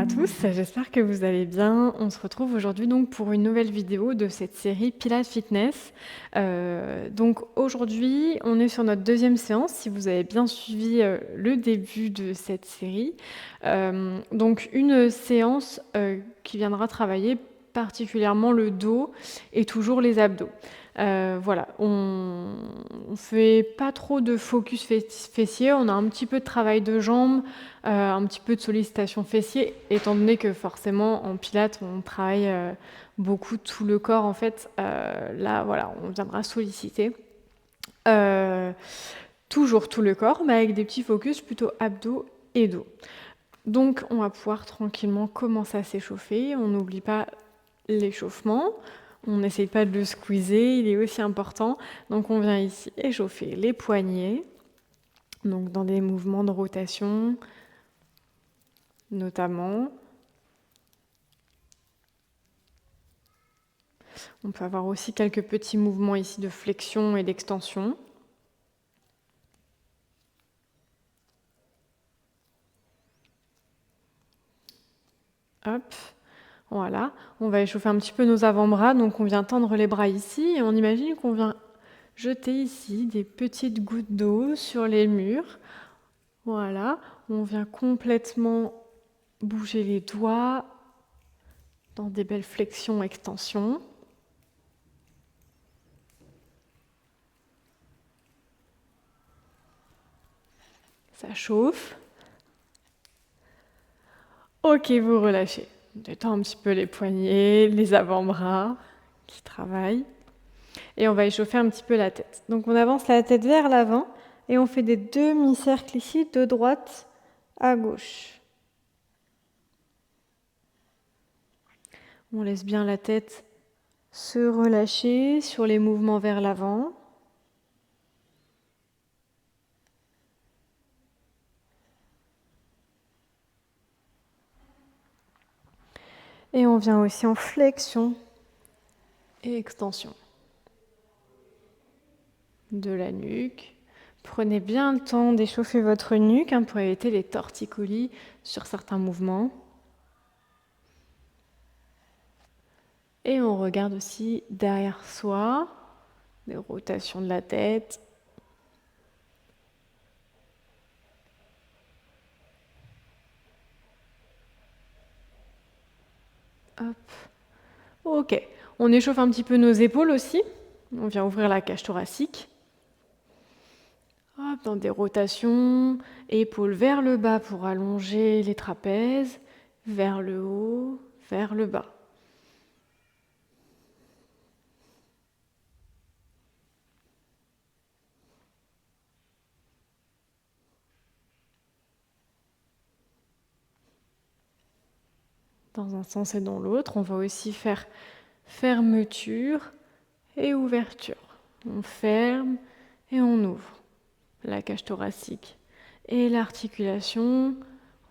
à tous, j'espère que vous allez bien. On se retrouve aujourd'hui donc pour une nouvelle vidéo de cette série Pilates Fitness. Donc aujourd'hui, on est sur notre deuxième séance, si vous avez bien suivi le début de cette série. Donc une séance qui viendra travailler particulièrement le dos et toujours les abdos. Voilà, on fait pas trop de focus fessier, on a un petit peu de travail de jambes, un petit peu de sollicitation fessier, étant donné que forcément en pilates on travaille beaucoup tout le corps en fait. Là voilà, on viendra solliciter toujours tout le corps, mais avec des petits focus plutôt abdos et dos. Donc on va pouvoir tranquillement commencer à s'échauffer, on n'oublie pas l'échauffement. On n'essaye pas de le squeezer, il est aussi important. Donc on vient ici échauffer les poignets, donc dans des mouvements de rotation notamment. On peut avoir aussi quelques petits mouvements ici de flexion et d'extension. Hop, voilà. On va échauffer un petit peu nos avant-bras, donc on vient tendre les bras ici et on imagine qu'on vient jeter ici des petites gouttes d'eau sur les murs. Voilà, on vient complètement bouger les doigts dans des belles flexions, extensions. Ça chauffe. Ok, vous relâchez. Détends un petit peu les poignets, les avant-bras qui travaillent. Et on va échauffer un petit peu la tête. Donc on avance la tête vers l'avant et on fait des demi-cercles ici de droite à gauche. On laisse bien la tête se relâcher sur les mouvements vers l'avant. Et on vient aussi en flexion et extension de la nuque. Prenez bien le temps d'échauffer votre nuque pour éviter les torticolis sur certains mouvements. Et on regarde aussi derrière soi, des rotations de la tête. Hop. Ok, on échauffe un petit peu nos épaules aussi. On vient ouvrir la cage thoracique. Hop, dans des rotations, épaules vers le bas pour allonger les trapèzes, vers le haut, vers le bas. Dans un sens et dans l'autre, on va aussi faire fermeture et ouverture. On ferme et on ouvre la cage thoracique et l'articulation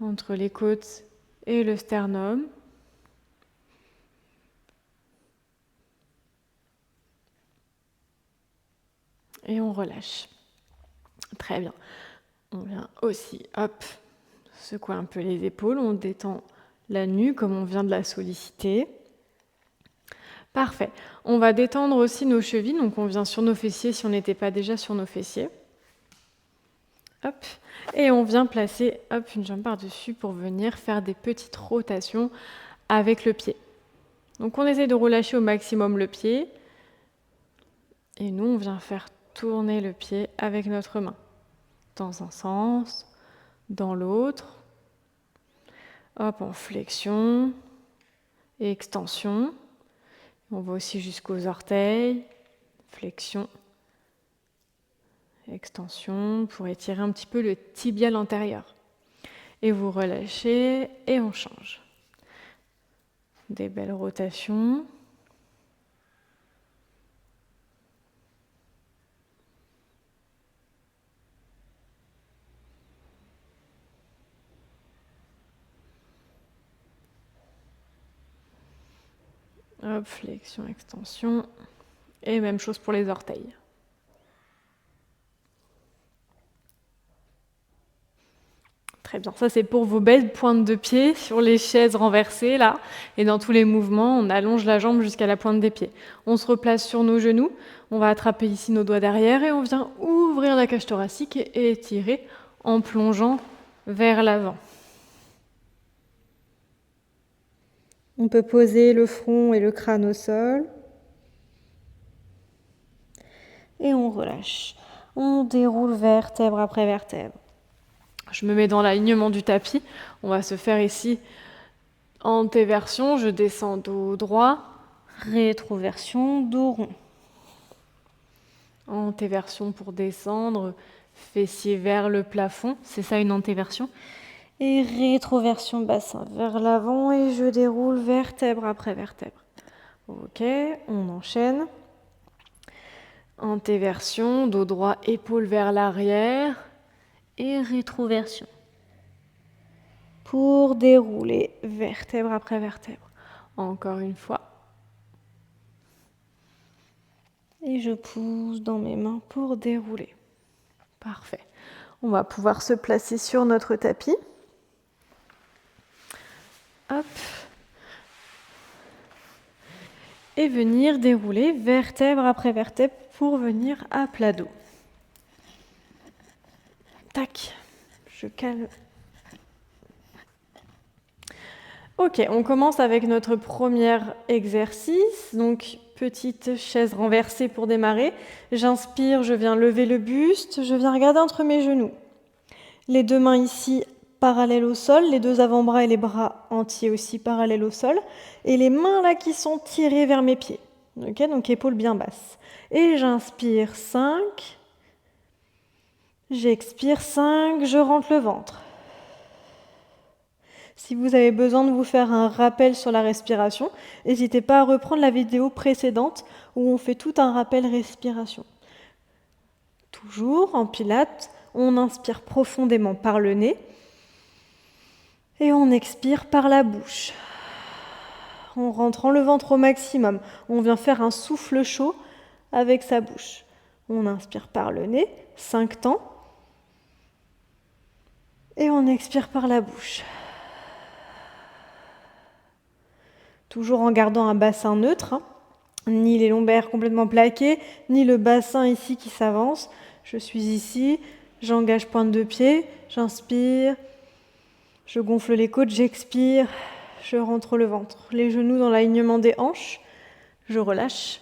entre les côtes et le sternum. Et on relâche. Très bien. On vient aussi, hop, secouer un peu les épaules. On détend la nuque comme on vient de la solliciter. Parfait. On va détendre aussi nos chevilles. Donc on vient sur nos fessiers si on n'était pas déjà sur nos fessiers. Hop. Et on vient placer une jambe par-dessus pour venir faire des petites rotations avec le pied. Donc on essaie de relâcher au maximum le pied. Et nous, on vient faire tourner le pied avec notre main. Dans un sens, dans l'autre. Hop, en flexion et extension. On va aussi jusqu'aux orteils. Flexion, extension, pour étirer un petit peu le tibial antérieur. Et vous relâchez et on change. Des belles rotations. Hop, flexion, extension. Et même chose pour les orteils. Très bien. Ça, c'est pour vos belles pointes de pied sur les chaises renversées, là. Et dans tous les mouvements, on allonge la jambe jusqu'à la pointe des pieds. On se replace sur nos genoux. On va attraper ici nos doigts derrière et on vient ouvrir la cage thoracique et étirer en plongeant vers l'avant. On peut poser le front et le crâne au sol. Et on relâche. On déroule vertèbre après vertèbre. Je me mets dans l'alignement du tapis. On va se faire ici antéversion. Je descends dos droit. Rétroversion, dos rond. Antéversion pour descendre. Fessier vers le plafond. C'est ça une antéversion. Et rétroversion, bassin vers l'avant. Et je déroule vertèbre après vertèbre. Ok, on enchaîne. Antéversion, dos droit, épaule vers l'arrière. Et rétroversion. Pour dérouler vertèbre après vertèbre. Encore une fois. Et je pousse dans mes mains pour dérouler. Parfait. On va pouvoir se placer sur notre tapis. Hop. Et venir dérouler vertèbre après vertèbre pour venir à plat dos. Tac. Je cale. Ok, on commence avec notre premier exercice. Donc, petite chaise renversée pour démarrer. J'inspire, je viens lever le buste, je viens regarder entre mes genoux. Les deux mains ici parallèles au sol, les deux avant-bras et les bras entiers aussi parallèles au sol. Et les mains là qui sont tirées vers mes pieds. Ok, donc épaules bien basses. Et j'inspire 5. J'expire 5, je rentre le ventre. Si vous avez besoin de vous faire un rappel sur la respiration, n'hésitez pas à reprendre la vidéo précédente où on fait tout un rappel respiration. Toujours en pilates, on inspire profondément par le nez et on expire par la bouche. En rentrant le ventre au maximum, on vient faire un souffle chaud avec sa bouche. On inspire par le nez, 5 temps, et on expire par la bouche. Toujours en gardant un bassin neutre, ni les lombaires complètement plaqués, ni le bassin ici qui s'avance. Je suis ici, j'engage pointe de pied, j'inspire, je gonfle les côtes, j'expire, je rentre le ventre. Les genoux dans l'alignement des hanches, je relâche.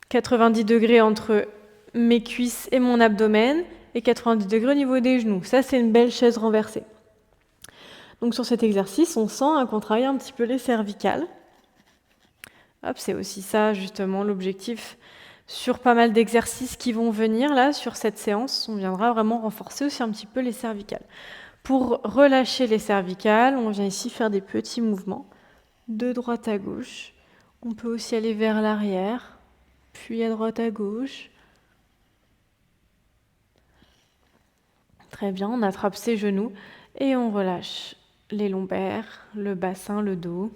90 degrés entre mes cuisses et mon abdomen et 90 degrés au niveau des genoux. Ça, c'est une belle chaise renversée. Donc sur cet exercice, on sent qu'on travaille un petit peu les cervicales. Hop, c'est aussi ça, justement, l'objectif sur pas mal d'exercices qui vont venir là, sur cette séance. On viendra vraiment renforcer aussi un petit peu les cervicales. Pour relâcher les cervicales, on vient ici faire des petits mouvements de droite à gauche. On peut aussi aller vers l'arrière, puis à droite à gauche. Très bien, on attrape ses genoux et on relâche les lombaires, le bassin, le dos.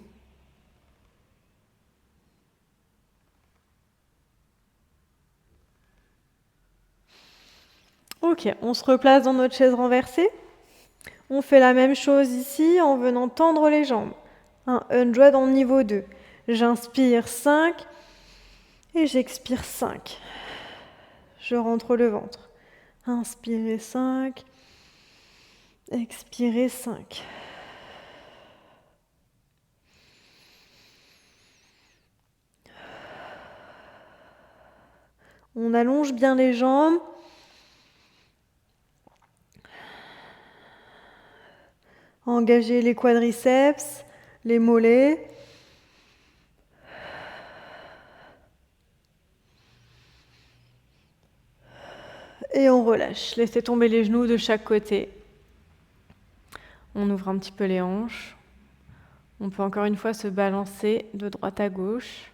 Ok, on se replace dans notre chaise renversée. On fait la même chose ici en venant tendre les jambes. Un 100 en niveau 2. J'inspire 5 et j'expire 5. Je rentre le ventre. Inspirez 5, expirez 5. On allonge bien les jambes. Engagez les quadriceps, les mollets. Et on relâche. Laissez tomber les genoux de chaque côté. On ouvre un petit peu les hanches. On peut encore une fois se balancer de droite à gauche.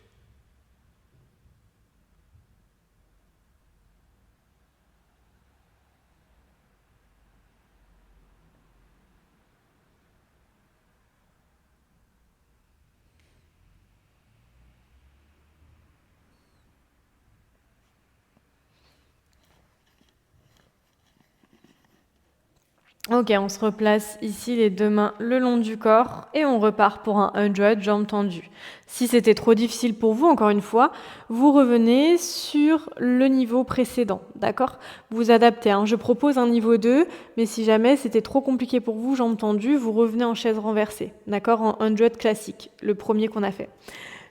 Ok, on se replace ici les deux mains le long du corps et on repart pour un 100, jambes tendues. Si c'était trop difficile pour vous, encore une fois, vous revenez sur le niveau précédent, d'accord? Vous adaptez, hein. Je propose un niveau 2, mais si jamais c'était trop compliqué pour vous, jambes tendues, vous revenez en chaise renversée, d'accord? En 100 classique, le premier qu'on a fait.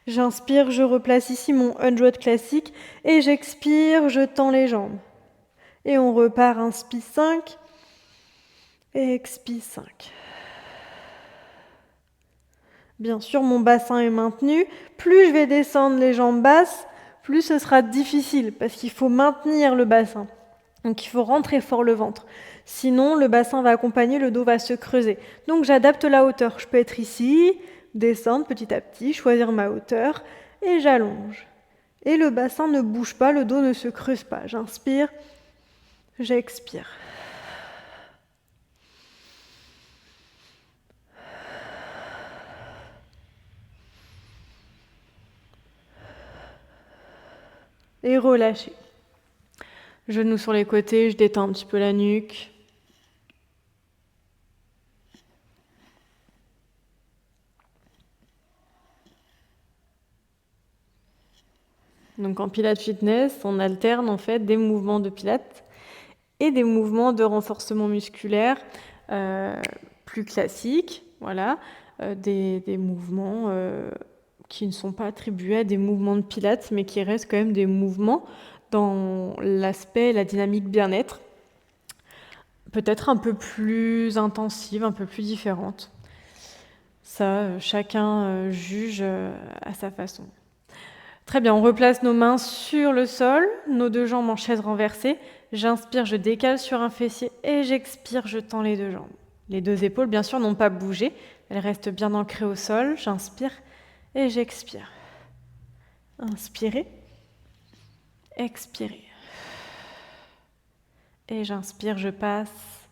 J'inspire, je replace ici mon 100 classique et j'expire, je tends les jambes. Et on repart, inspire 5 et expire 5. Bien sûr, mon bassin est maintenu. Plus je vais descendre les jambes basses, plus ce sera difficile parce qu'il faut maintenir le bassin. Donc il faut rentrer fort le ventre. Sinon, le bassin va accompagner, le dos va se creuser. Donc j'adapte la hauteur. Je peux être ici, descendre petit à petit, choisir ma hauteur et j'allonge. Et le bassin ne bouge pas, le dos ne se creuse pas. J'inspire, j'expire. Et relâchez. Genoux sur les côtés, je détends un petit peu la nuque. Donc en Pilates Fitness, on alterne en fait des mouvements de Pilates et des mouvements de renforcement musculaire plus classiques, voilà, des mouvements qui ne sont pas attribués à des mouvements de Pilates, mais qui restent quand même des mouvements dans l'aspect, la dynamique bien-être, peut-être un peu plus intensive, un peu plus différente. Ça, chacun juge à sa façon. Très bien, on replace nos mains sur le sol, nos deux jambes en chaise renversée. J'inspire, je décale sur un fessier et j'expire, je tends les deux jambes. Les deux épaules, bien sûr, n'ont pas bougé. Elles restent bien ancrées au sol. J'inspire et j'expire. Inspirez, expirez. Et j'inspire, je passe.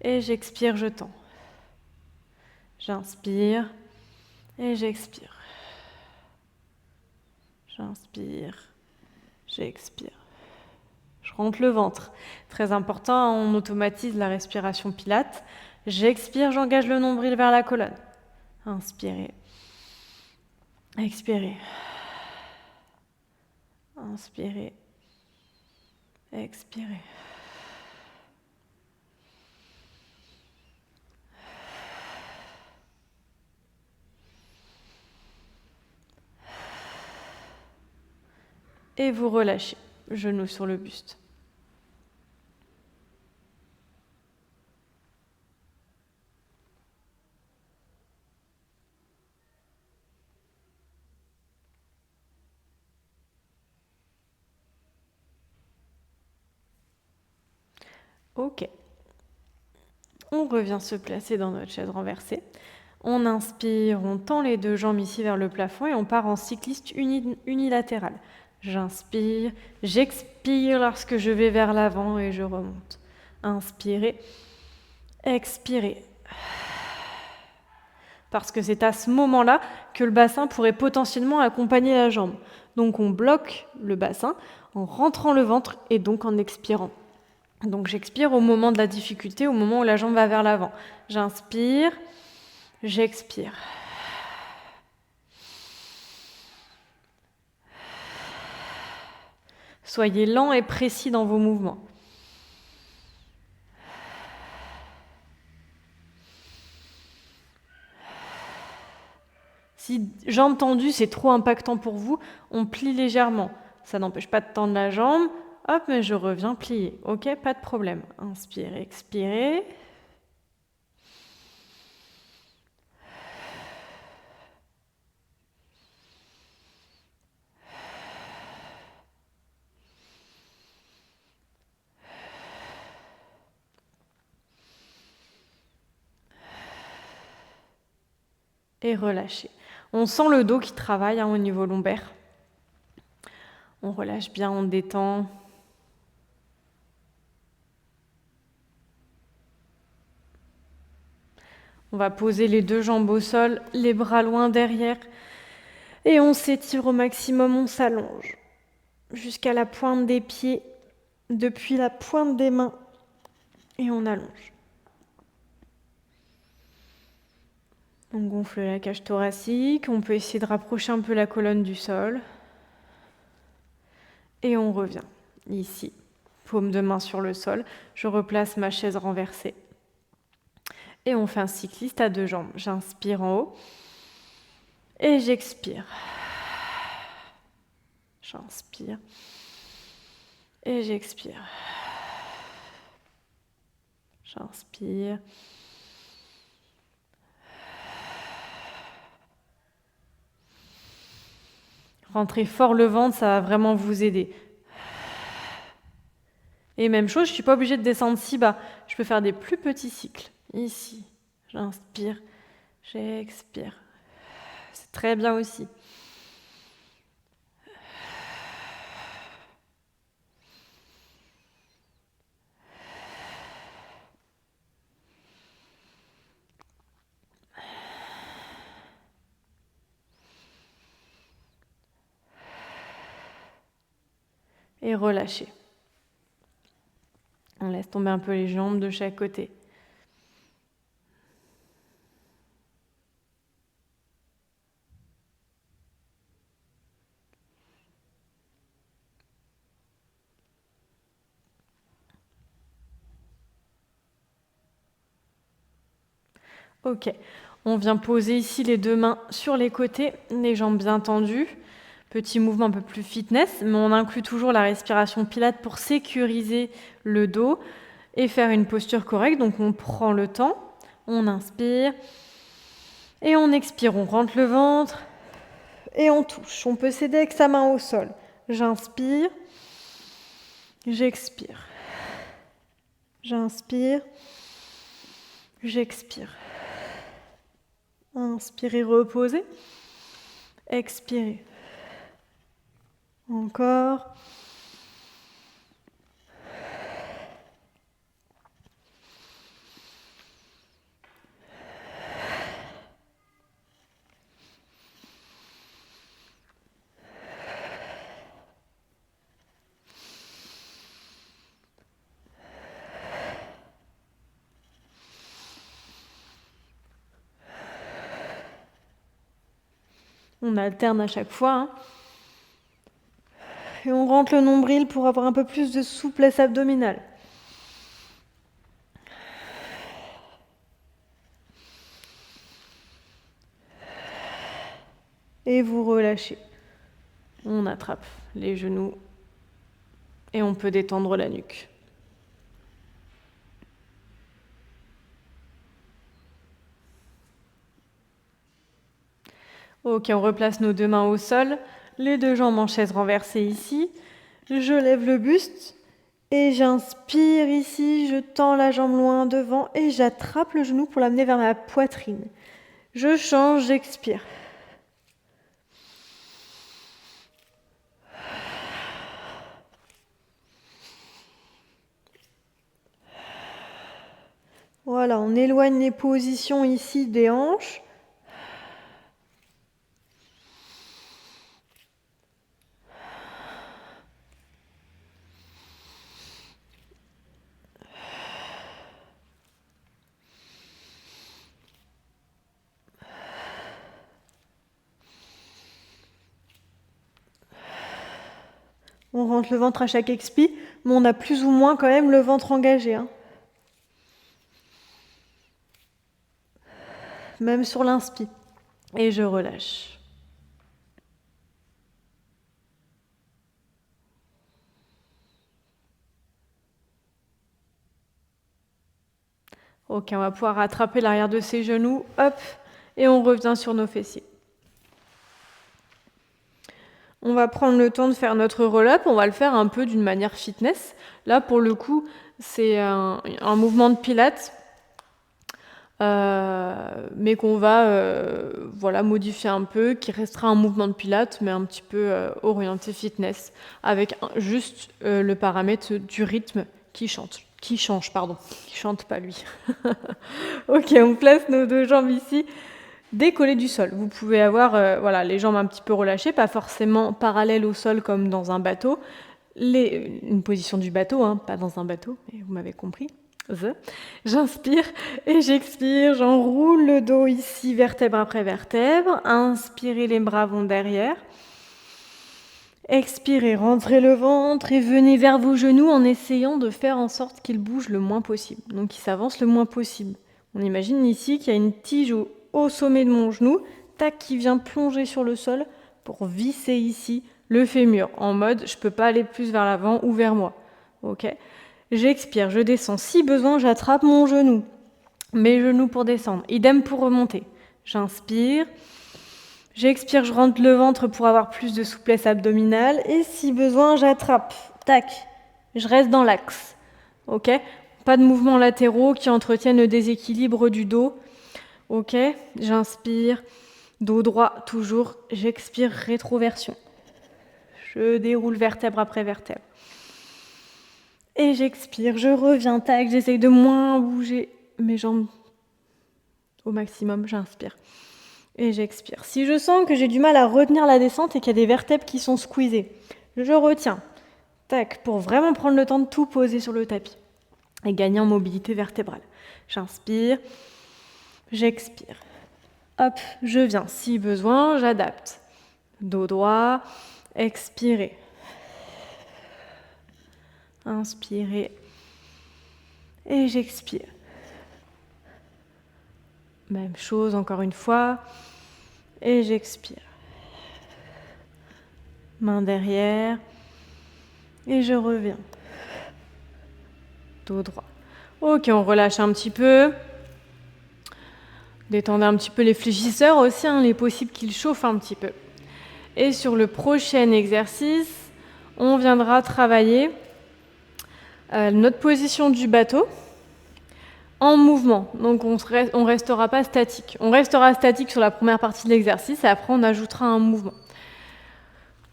Et j'expire, je tends. J'inspire et j'expire. J'inspire, j'expire. Je rentre le ventre. Très important, on automatise la respiration Pilates. J'expire, j'engage le nombril vers la colonne. Inspirez. Expirez. Inspirez. Expirez. Et vous relâchez, genoux sur le buste. Ok. On revient se placer dans notre chaise renversée. On inspire, on tend les deux jambes ici vers le plafond et on part en cycliste unilatéral. J'inspire, j'expire lorsque je vais vers l'avant et je remonte. Inspirez, expirez. Parce que c'est à ce moment-là que le bassin pourrait potentiellement accompagner la jambe. Donc on bloque le bassin en rentrant le ventre et donc en expirant. Donc j'expire au moment de la difficulté, au moment où la jambe va vers l'avant. J'inspire, j'expire. Soyez lent et précis dans vos mouvements. Si jambes tendues, c'est trop impactant pour vous, on plie légèrement. Ça n'empêche pas de tendre la jambe. Hop, mais je reviens plier. Ok, pas de problème. Inspirez, expirez. Et relâchez. On sent le dos qui travaille au niveau lombaire. On relâche bien, on détend. On va poser les deux jambes au sol, les bras loin derrière. Et on s'étire au maximum, on s'allonge. Jusqu'à la pointe des pieds, depuis la pointe des mains. Et on allonge. On gonfle la cage thoracique, on peut essayer de rapprocher un peu la colonne du sol. Et on revient ici, paume de main sur le sol. Je replace ma chaise renversée. Et on fait un cycliste à 2 jambes. J'inspire en haut et j'expire. J'inspire et j'expire. J'inspire. Rentrez fort le ventre, ça va vraiment vous aider. Et même chose, je ne suis pas obligée de descendre si bas. Je peux faire des plus petits cycles. Ici, j'inspire, j'expire. C'est très bien aussi. Et relâchez. On laisse tomber un peu les jambes de chaque côté. Ok, on vient poser ici les 2 mains sur les côtés, les jambes bien tendues. Petit mouvement un peu plus fitness, mais on inclut toujours la respiration Pilates pour sécuriser le dos et faire une posture correcte. Donc on prend le temps, on inspire et on expire. On rentre le ventre et on touche. On peut s'aider avec sa main au sol. J'inspire, j'expire. J'inspire, j'expire. Inspirez, reposez. Expirez. Encore. On alterne à chaque fois. Hein. Et on rentre le nombril pour avoir un peu plus de souplesse abdominale. Et vous relâchez. On attrape les genoux et on peut détendre la nuque. Ok, on replace nos 2 mains au sol, les 2 jambes en chaise renversée ici. Je lève le buste et j'inspire ici, je tends la jambe loin devant et j'attrape le genou pour l'amener vers ma poitrine. Je change, j'expire. Voilà, on éloigne les positions ici des hanches. On rentre le ventre à chaque expi, mais on a plus ou moins quand même le ventre engagé. Hein. Même sur l'inspi. Et je relâche. Ok, on va pouvoir rattraper l'arrière de ses genoux, hop, et on revient sur nos fessiers. On va prendre le temps de faire notre roll-up, on va le faire un peu d'une manière fitness. Là, pour le coup, c'est un mouvement de pilates, mais qu'on va modifier un peu, qui restera un mouvement de pilates, mais un petit peu orienté fitness, avec juste le paramètre du rythme qui change, qui chante pas lui. Ok, on place nos 2 jambes ici, décollées du sol. Vous pouvez avoir les jambes un petit peu relâchées, pas forcément parallèles au sol comme dans un bateau. Une position du bateau, hein, pas dans un bateau, mais vous m'avez compris. J'inspire et j'expire. J'enroule le dos ici, vertèbre après vertèbre. Inspirez, les bras vont derrière. Expirez, rentrez le ventre et venez vers vos genoux en essayant de faire en sorte qu'ils bougent le moins possible. Donc ils s'avancent le moins possible. On imagine ici qu'il y a une tige au sommet de mon genou, tac, qui vient plonger sur le sol pour visser ici le fémur, en mode je peux pas aller plus vers l'avant ou vers moi. Ok ? J'expire, je descends. Si besoin, j'attrape mon genou. Mes genoux pour descendre. Idem pour remonter. J'inspire. J'expire, je rentre le ventre pour avoir plus de souplesse abdominale. Et si besoin, j'attrape. Tac. Je reste dans l'axe. Ok ? Pas de mouvements latéraux qui entretiennent le déséquilibre du dos. Ok ? J'inspire. Dos droit, toujours. J'expire, rétroversion. Je déroule vertèbre après vertèbre. Et j'expire, je reviens, tac, j'essaye de moins bouger mes jambes au maximum, j'inspire. Et j'expire. Si je sens que j'ai du mal à retenir la descente et qu'il y a des vertèbres qui sont squeezées, je retiens, tac, pour vraiment prendre le temps de tout poser sur le tapis et gagner en mobilité vertébrale. J'inspire, j'expire. Hop, je viens. Si besoin, j'adapte. Dos droit, expirez. Inspirez. Et j'expire. Même chose encore une fois. Et j'expire. Main derrière. Et je reviens. Dos droit. Ok, on relâche un petit peu. Détendez un petit peu les fléchisseurs aussi, il est possible qu'ils chauffent un petit peu. Et sur le prochain exercice, on viendra travailler notre position du bateau en mouvement. Donc on restera pas statique. On restera statique sur la première partie de l'exercice et après on ajoutera un mouvement.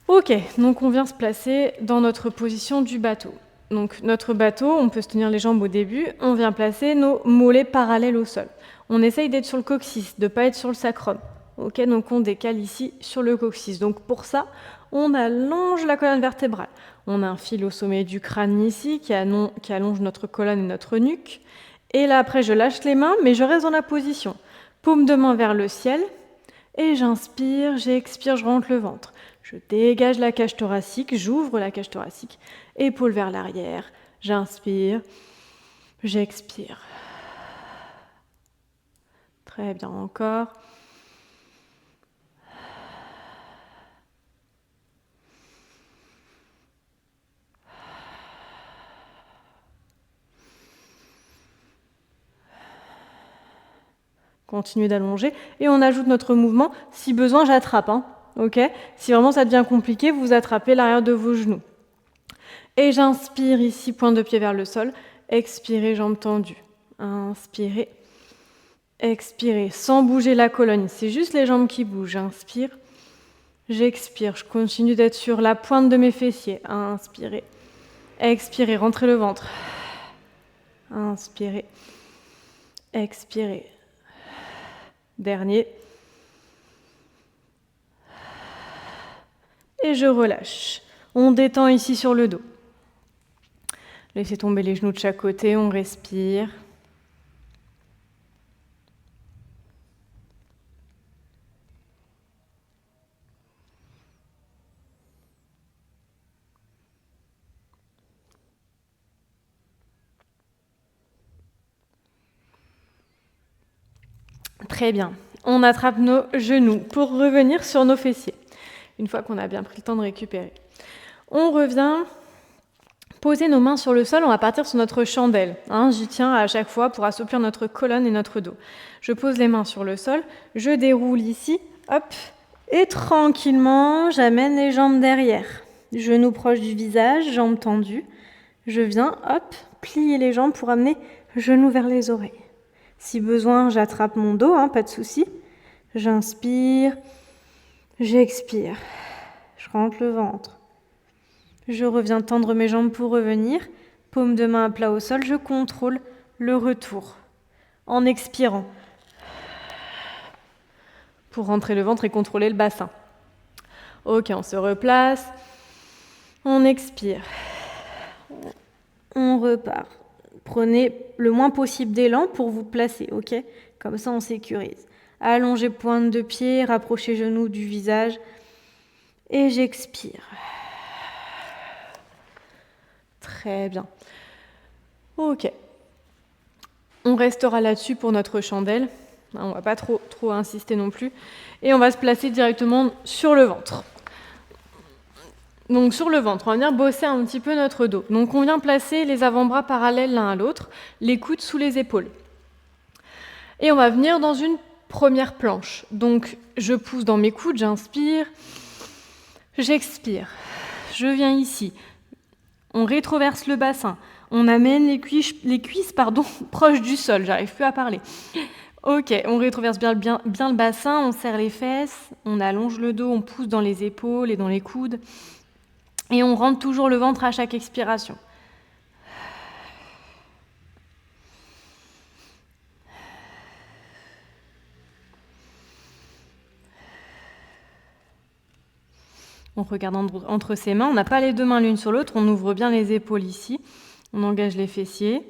Ok, donc on vient se placer dans notre position du bateau. Donc notre bateau, on peut se tenir les jambes au début, on vient placer nos mollets parallèles au sol. On essaye d'être sur le coccyx, de ne pas être sur le sacrum. Ok, donc on décale ici sur le coccyx. Donc pour ça, on allonge la colonne vertébrale. On a un fil au sommet du crâne ici qui allonge notre colonne et notre nuque. Et là après, je lâche les mains, mais je reste dans la position. Paume de main vers le ciel. Et j'inspire, j'expire, je rentre le ventre. Je dégage la cage thoracique, j'ouvre la cage thoracique. Épaules vers l'arrière. J'inspire, j'expire. Très bien, encore. Continuez d'allonger et on ajoute notre mouvement. Si besoin, j'attrape. Okay ? Si vraiment ça devient compliqué, vous attrapez l'arrière de vos genoux. Et j'inspire ici, pointe de pied vers le sol. Expirez, jambes tendues. Inspirez. Expirez, sans bouger la colonne. C'est juste les jambes qui bougent. J'inspire. J'expire. Je continue d'être sur la pointe de mes fessiers. Inspirez. Expirez, rentrez le ventre. Inspirez. Expirez. Dernier. Et je relâche. On détend ici sur le dos. Laissez tomber les genoux de chaque côté, on respire. Très bien. On attrape nos genoux pour revenir sur nos fessiers. Une fois qu'on a bien pris le temps de récupérer. On revient, poser nos mains sur le sol, on va partir sur notre chandelle. J'y tiens à chaque fois pour assouplir notre colonne et notre dos. Je pose les mains sur le sol, je déroule ici, hop, et tranquillement, j'amène les jambes derrière. Genoux proches du visage, jambes tendues. Je viens, hop, plier les jambes pour amener genoux vers les oreilles. Si besoin, j'attrape mon dos, pas de souci. J'inspire, j'expire. Je rentre le ventre. Je reviens tendre mes jambes pour revenir. Paume de main à plat au sol, je contrôle le retour. En expirant. Pour rentrer le ventre et contrôler le bassin. Ok, on se replace. On expire. On repart. Prenez le moins possible d'élan pour vous placer, ok? Comme ça, on sécurise. Allongez pointe de pied, rapprochez genoux du visage. Et j'expire. Très bien. Ok. On restera là-dessus pour notre chandelle. On ne va pas trop insister non plus. Et on va se placer directement sur le ventre. Donc sur le ventre, on va venir bosser un petit peu notre dos. Donc on vient placer les avant-bras parallèles l'un à l'autre, les coudes sous les épaules. Et on va venir dans une première planche. Donc je pousse dans mes coudes, j'inspire, j'expire. Je viens ici. On rétroverse le bassin. On amène les cuisses proches du sol. J'arrive plus à parler. Ok, on rétroverse bien le bassin, on serre les fesses, on allonge le dos, on pousse dans les épaules et dans les coudes. Et on rentre toujours le ventre à chaque expiration. On regarde entre ses mains, on n'a pas les deux mains l'une sur l'autre, on ouvre bien les épaules ici, on engage les fessiers.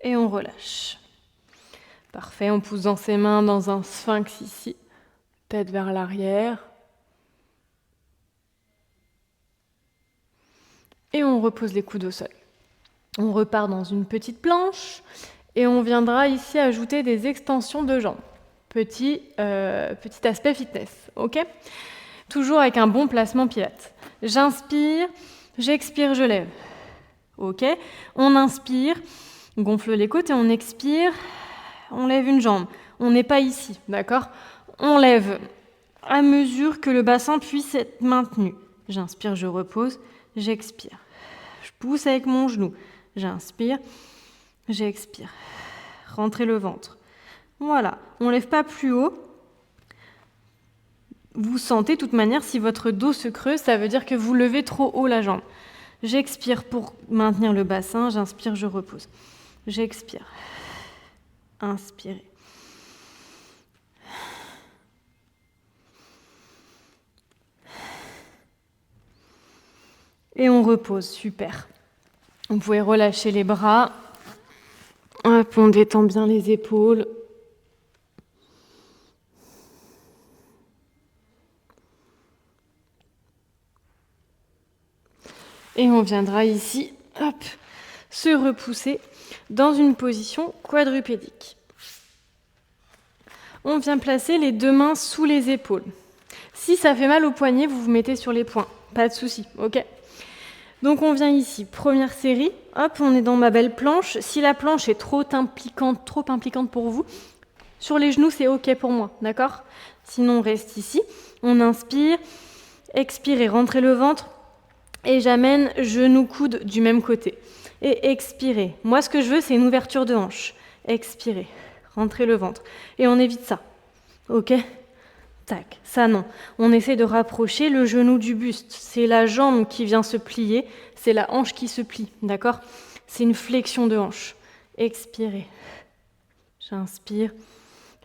Et on relâche. Parfait, on pousse dans ses mains dans un sphinx ici, tête vers l'arrière. Et on repose les coudes au sol. On repart dans une petite planche et on viendra ici ajouter des extensions de jambes. Petit aspect fitness, ok? Toujours avec un bon placement pilates. J'inspire, j'expire, je lève. Ok? On inspire, on gonfle les côtes et on expire, on lève une jambe. On n'est pas ici, d'accord? On lève à mesure que le bassin puisse être maintenu. J'inspire, je repose, j'expire. Je pousse avec mon genou. J'inspire, j'expire. Rentrez le ventre. Voilà, on ne lève pas plus haut. Vous sentez de toute manière, si votre dos se creuse, ça veut dire que vous levez trop haut la jambe. J'expire pour maintenir le bassin, j'inspire, je repose. J'expire. Inspirez. Et on repose, super. Vous pouvez relâcher les bras. Hop, on détend bien les épaules. Et on viendra ici, hop, se repousser dans une position quadrupédique. On vient placer les deux mains sous les épaules. Si ça fait mal au poignet, vous vous mettez sur les poings. Pas de souci, ok? Donc on vient ici, première série, hop, on est dans ma belle planche. Si la planche est trop impliquante pour vous, sur les genoux, c'est ok pour moi, d'accord? Sinon, on reste ici. On inspire, expirez, rentrez le ventre. Et j'amène genou coude du même côté. Et expirez. Moi, ce que je veux, c'est une ouverture de hanche. Expirez. Rentrez le ventre. Et on évite ça. Ok? Tac. Ça, non. On essaie de rapprocher le genou du buste. C'est la jambe qui vient se plier. C'est la hanche qui se plie. D'accord? C'est une flexion de hanche. Expirez. J'inspire.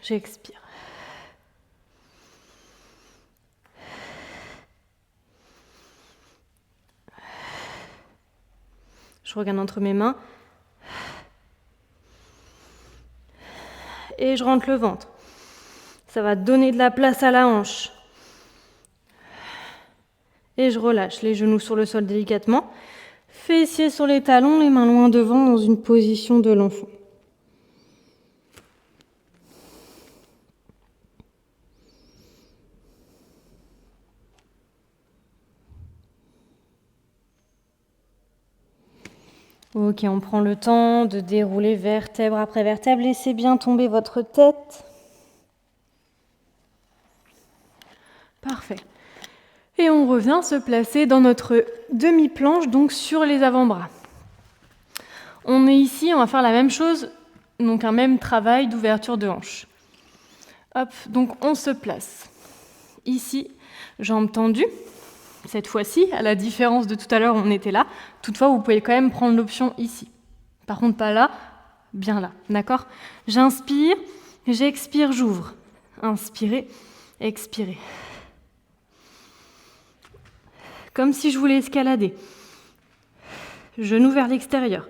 J'expire. Je regarde entre mes mains. Et je rentre le ventre. Ça va donner de la place à la hanche. Et je relâche les genoux sur le sol délicatement. Fessiers sur les talons, les mains loin devant dans une position de l'enfant. Ok, on prend le temps de dérouler vertèbre après vertèbre. Laissez bien tomber votre tête. Parfait. Et on revient se placer dans notre demi-planche, donc sur les avant-bras. On est ici, on va faire la même chose, donc un même travail d'ouverture de hanche. Hop, donc on se place. Ici, jambes tendues. Cette fois-ci, à la différence de tout à l'heure, on était là. Toutefois, vous pouvez quand même prendre l'option ici. Par contre, pas là, bien là, d'accord? J'inspire, j'expire, j'ouvre. Inspirez, expirez. comme si je voulais escalader. Genoux vers l'extérieur.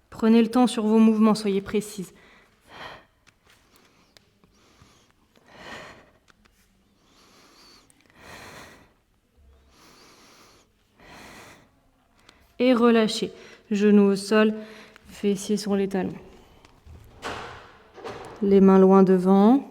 Prenez le temps sur vos mouvements, soyez précises. Et relâchez. Genoux au sol, fessiers sur les talons. Les mains loin devant.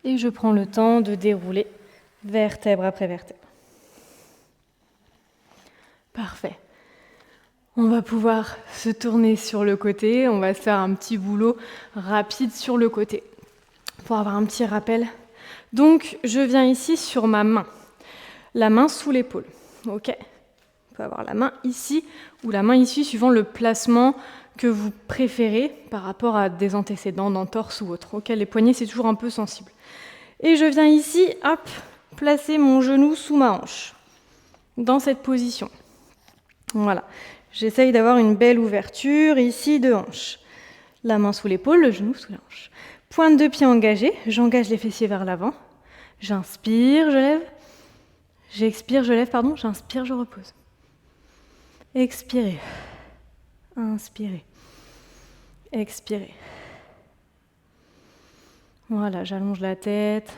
Et je prends le temps de dérouler vertèbre après vertèbre. Parfait. On va pouvoir se tourner sur le côté. On va se faire un petit boulot rapide sur le côté pour avoir un petit rappel. Donc, je viens ici sur ma main. La main sous l'épaule. Ok. On peut avoir la main ici ou la main ici suivant le placement que vous préférez par rapport à des antécédents d'entorse ou autre. Ok. Les poignets, c'est toujours un peu sensible. Et je viens ici, hop, placer mon genou sous ma hanche, dans cette position. Voilà. J'essaye d'avoir une belle ouverture ici de hanche. La main sous l'épaule, le genou sous la hanche. Pointe de pied engagée, j'engage les fessiers vers l'avant. J'inspire, je lève. J'expire, je lève, pardon. J'inspire, je repose. Expirez. Inspirez. Expirez. Voilà, j'allonge la tête.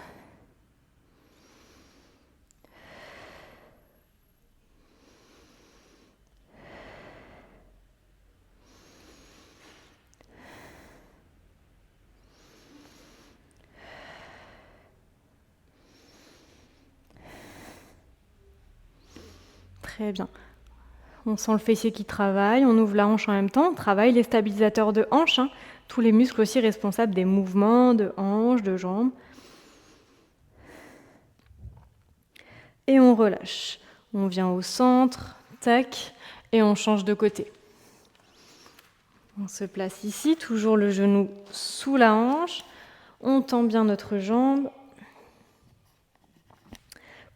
Très bien. On sent le fessier qui travaille, on ouvre la hanche en même temps, on travaille les stabilisateurs de hanche, tous les muscles aussi responsables des mouvements de hanche, de jambes. Et on relâche. On vient au centre, tac, et on change de côté. On se place ici, toujours le genou sous la hanche. On tend bien notre jambe.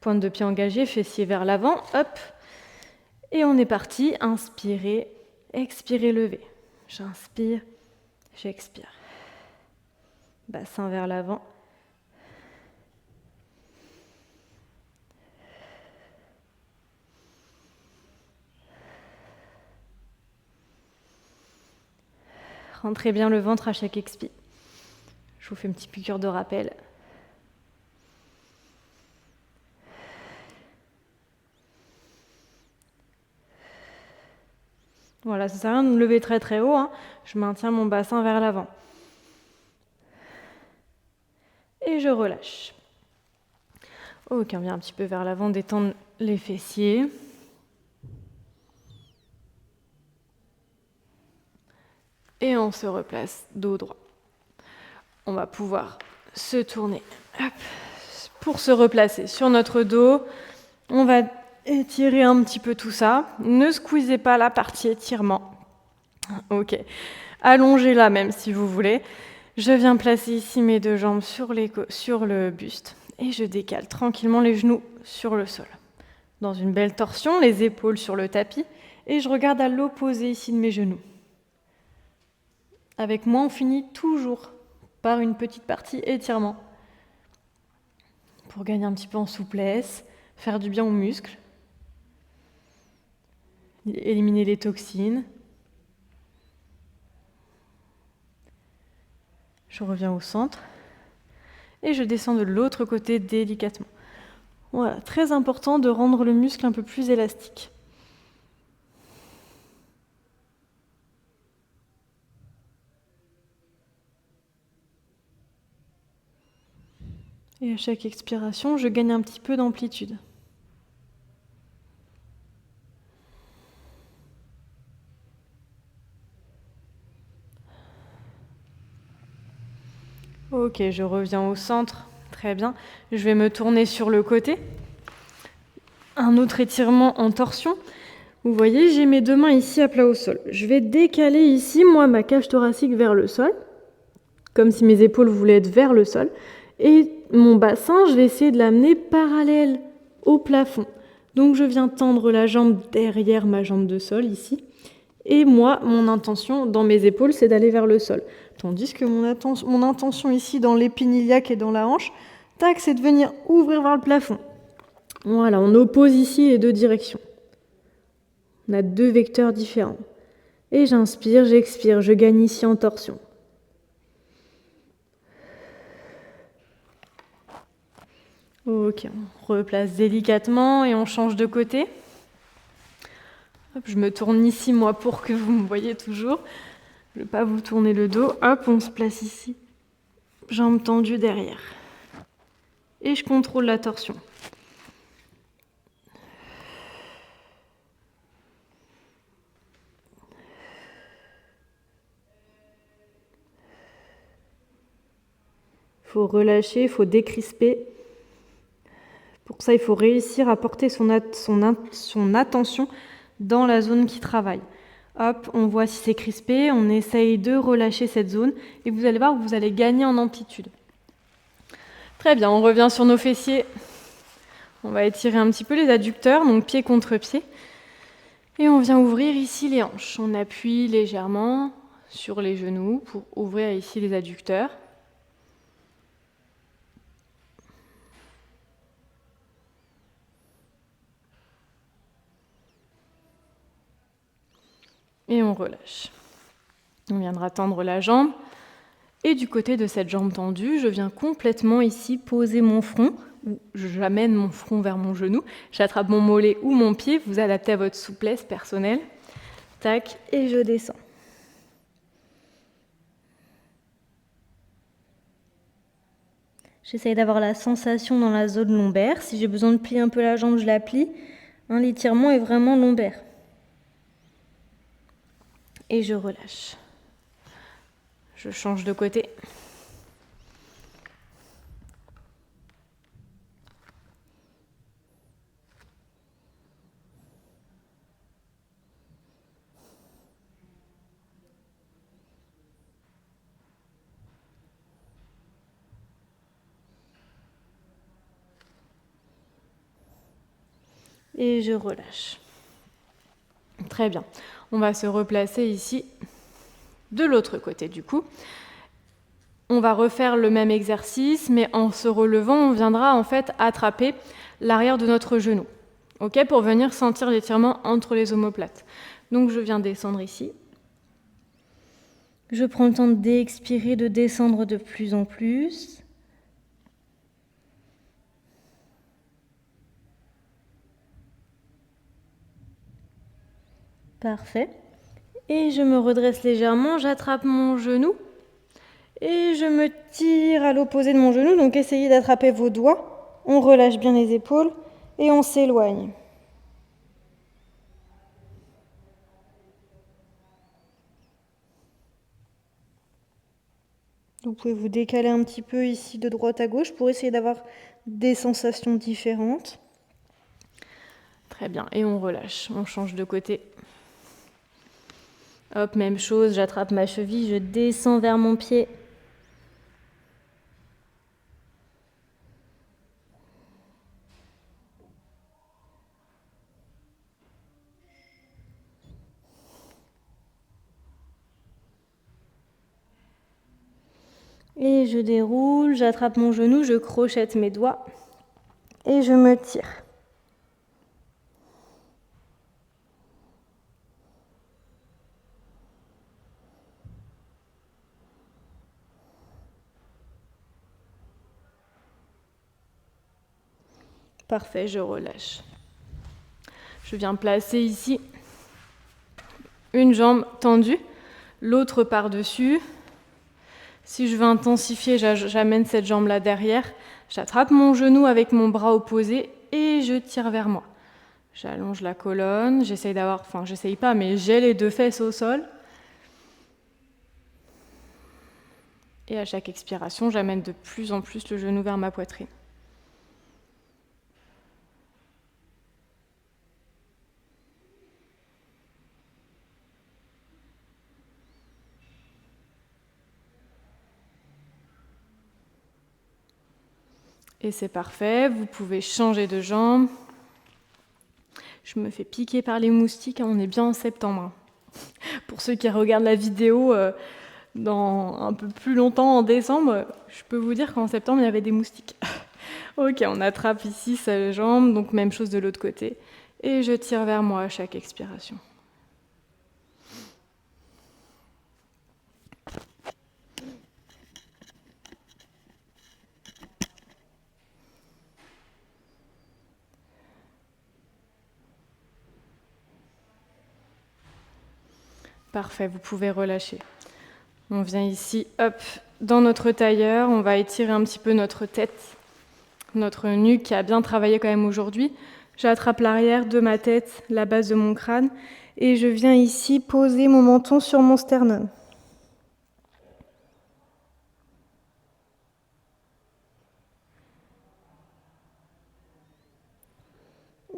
Pointe de pied engagée, fessier vers l'avant, hop. Et on est parti, inspirez, expirez, levez. J'inspire, j'expire. Bassin vers l'avant. Rentrez bien le ventre à chaque expire. Je vous fais une petite piqûre de rappel. Voilà, ça ne sert à rien de me lever très très haut. Je maintiens mon bassin vers l'avant. Et je relâche. Ok, on vient un petit peu vers l'avant, détendre les fessiers. Et on se replace dos droit. On va pouvoir se tourner. Hop. Pour se replacer sur notre dos, on va étirer un petit peu tout ça. Ne squeezez pas la partie étirement. Ok. Allongez-la même si vous voulez. Je viens placer ici mes deux jambes sur le buste. Et je décale tranquillement les genoux sur le sol. Dans une belle torsion, les épaules sur le tapis. Et je regarde à l'opposé ici de mes genoux. Avec moi, on finit toujours par une petite partie étirement. Pour gagner un petit peu en souplesse, faire du bien aux muscles, éliminer les toxines. Je reviens au centre et je descends de l'autre côté délicatement. Voilà, très important de rendre le muscle un peu plus élastique. Et à chaque expiration, je gagne un petit peu d'amplitude. Ok, je reviens au centre. Très bien. Je vais me tourner sur le côté. Un autre étirement en torsion. Vous voyez, j'ai mes deux mains ici à plat au sol. Je vais décaler ici, moi, ma cage thoracique vers le sol, comme si mes épaules voulaient être vers le sol. Et mon bassin, je vais essayer de l'amener parallèle au plafond. Donc je viens tendre la jambe derrière ma jambe de sol ici. Et moi, mon intention dans mes épaules, c'est d'aller vers le sol. Tandis que mon intention ici dans l'épine iliaque et dans la hanche, tac, c'est de venir ouvrir vers le plafond. Voilà, on oppose ici les deux directions. On a deux vecteurs différents. Et j'inspire, j'expire, je gagne ici en torsion. Ok, on replace délicatement et on change de côté. Hop, je me tourne ici, moi, pour que vous me voyez toujours. Je ne vais pas vous tourner le dos. Hop, on se place ici. Jambes tendues derrière. Et je contrôle la torsion. Il faut relâcher, il faut décrisper. Pour ça, il faut réussir à porter son attention dans la zone qui travaille. Hop, on voit si c'est crispé, on essaye de relâcher cette zone et vous allez voir que vous allez gagner en amplitude. Très bien, on revient sur nos fessiers. On va étirer un petit peu les adducteurs, donc pied contre pied. Et on vient ouvrir ici les hanches. On appuie légèrement sur les genoux pour ouvrir ici les adducteurs. Et on relâche. On viendra tendre la jambe. Et du côté de cette jambe tendue, je viens complètement ici poser mon front. J'amène mon front vers mon genou. J'attrape mon mollet ou mon pied. Vous adaptez à votre souplesse personnelle. Tac, et je descends. J'essaye d'avoir la sensation dans la zone lombaire. Si j'ai besoin de plier un peu la jambe, je la plie. L'étirement est vraiment lombaire. Et je relâche. Je change de côté. Et je relâche. Très bien. On va se replacer ici de l'autre côté du coup. On va refaire le même exercice, mais en se relevant, on viendra en fait attraper l'arrière de notre genou. Ok, pour venir sentir l'étirement entre les omoplates. Donc je viens descendre ici. Je prends le temps d'expirer, de descendre de plus en plus. Parfait. Et je me redresse légèrement, j'attrape mon genou et je me tire à l'opposé de mon genou. Donc essayez d'attraper vos doigts. On relâche bien les épaules et on s'éloigne. Vous pouvez vous décaler un petit peu ici de droite à gauche pour essayer d'avoir des sensations différentes. Très bien, et on relâche, on change de côté. Hop, même chose, j'attrape ma cheville, je descends vers mon pied. Et je déroule, j'attrape mon genou, je crochette mes doigts et je me tire. Parfait, je relâche. Je viens placer ici une jambe tendue, l'autre par-dessus. Si je veux intensifier, j'amène cette jambe-là derrière. J'attrape mon genou avec mon bras opposé et je tire vers moi. J'allonge la colonne, j'essaye pas, mais j'ai les deux fesses au sol. Et à chaque expiration, j'amène de plus en plus le genou vers ma poitrine. Et c'est parfait, vous pouvez changer de jambe. Je me fais piquer par les moustiques, on est bien en septembre. Pour ceux qui regardent la vidéo dans un peu plus longtemps en décembre, je peux vous dire qu'en septembre, il y avait des moustiques. Ok, on attrape ici sa jambe, donc même chose de l'autre côté. Et je tire vers moi à chaque expiration. Parfait, vous pouvez relâcher. On vient ici, hop, dans notre tailleur, on va étirer un petit peu notre tête, notre nuque qui a bien travaillé quand même aujourd'hui. J'attrape l'arrière de ma tête, la base de mon crâne, et je viens ici poser mon menton sur mon sternum.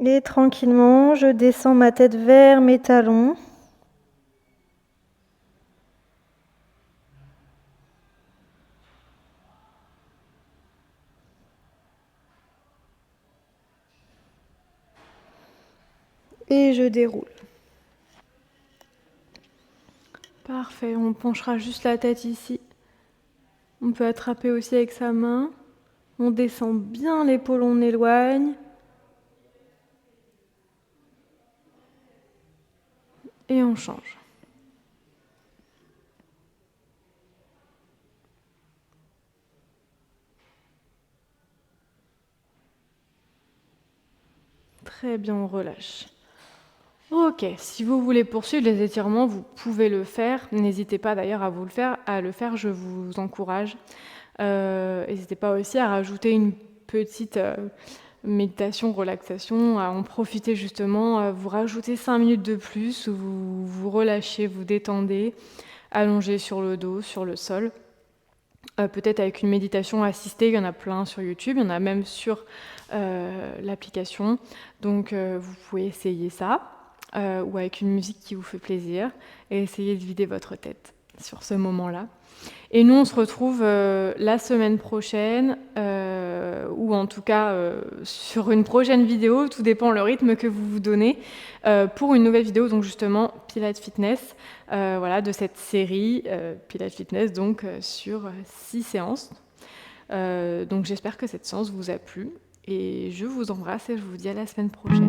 Et tranquillement, je descends ma tête vers mes talons. Et je déroule. Parfait, on penchera juste la tête ici. On peut attraper aussi avec sa main. On descend bien l'épaule, on éloigne. Et on change. Très bien, on relâche. Ok, si vous voulez poursuivre les étirements, vous pouvez le faire. N'hésitez pas d'ailleurs à le faire, je vous encourage. N'hésitez pas aussi à rajouter une petite méditation, relaxation, à en profiter justement, vous rajoutez 5 minutes de plus, où vous vous relâchez, vous détendez, allongez sur le dos, sur le sol. Peut-être avec une méditation assistée, il y en a plein sur YouTube, il y en a même sur l'application. Donc vous pouvez essayer ça, ou avec une musique qui vous fait plaisir, et essayer de vider votre tête sur ce moment-là. Et nous, on se retrouve la semaine prochaine, ou en tout cas sur une prochaine vidéo, tout dépend le rythme que vous vous donnez, pour une nouvelle vidéo, donc justement Pilates Fitness, voilà, de cette série Pilates Fitness, donc sur 6 séances. Donc j'espère que cette séance vous a plu, et je vous embrasse et je vous dis à la semaine prochaine.